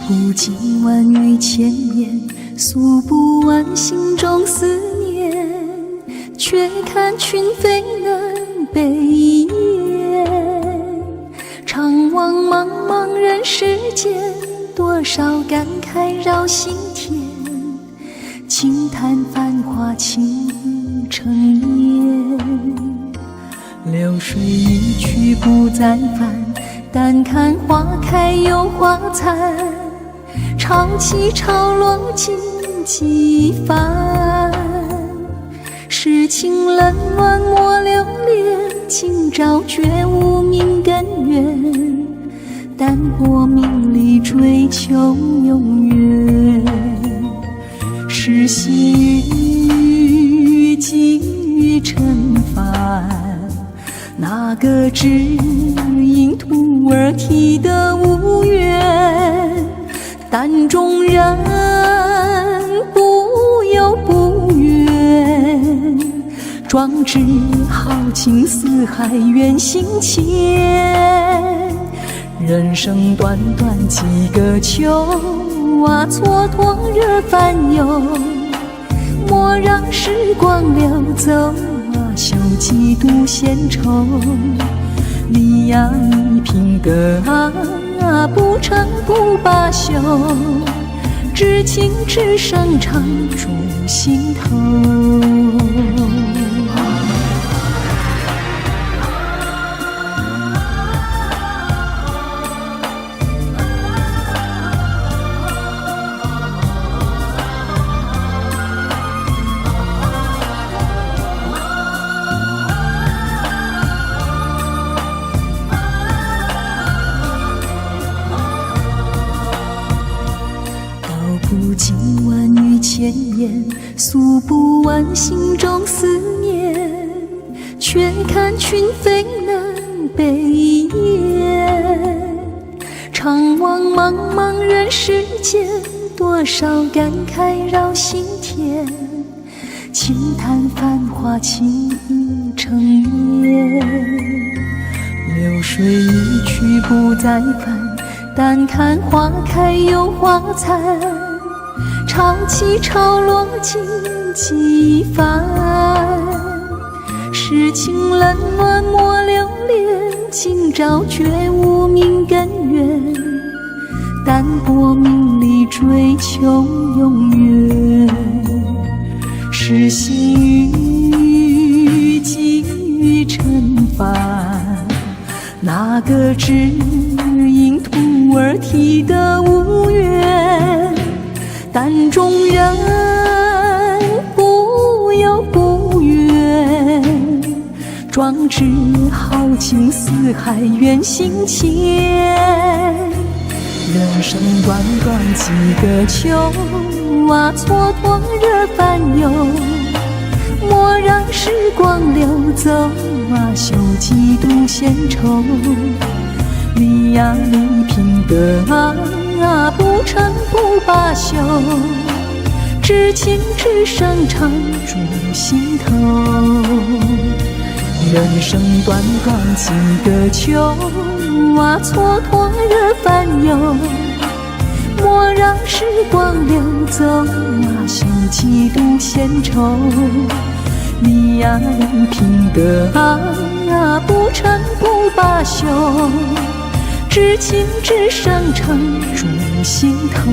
不尽万语千言，诉不完心中思念，却看群飞南北雁。常望茫茫人世间，多少感慨绕心田，轻叹繁华倾成烟。流水一去不再返，但看花开又花残，潮起潮落尽几番。世情冷暖莫留恋，今朝觉无名根源，淡泊名利追求永远。是细雨寄予尘凡，哪个知音徒儿啼得无缘？但众人不由不怨，壮志豪情四海远行前。人生短短几个秋啊，蹉跎日翻涌，莫让时光流走啊，休几度闲愁。你呀你品格啊，不成不罢休，知情知声常驻心头。不尽万语千言，诉不完心中思念，却看群飞南北雁。常望茫茫人世间，多少感慨绕心田，轻叹繁华倾成烟。流水一去不再返，但看花开又花残，潮起潮落尽几番。世情冷暖莫留恋，今朝觉无名根源，淡泊名利追求永远。是细雨寄予尘凡，哪个知音徒儿啼得无缘？但众人不由不怨，壮志豪情四海远行前。人生短短几个秋啊，蹉跎日翻涌，莫让时光流走啊，休几度闲愁。你呀你品格啊，不成不罢休，知情知声常驻心头。人生短短几个秋啊，蹉跎日翻涌，莫让时光流走啊，休几度闲愁。你呀你品格啊，不成不罢休，知情知声常驻心头。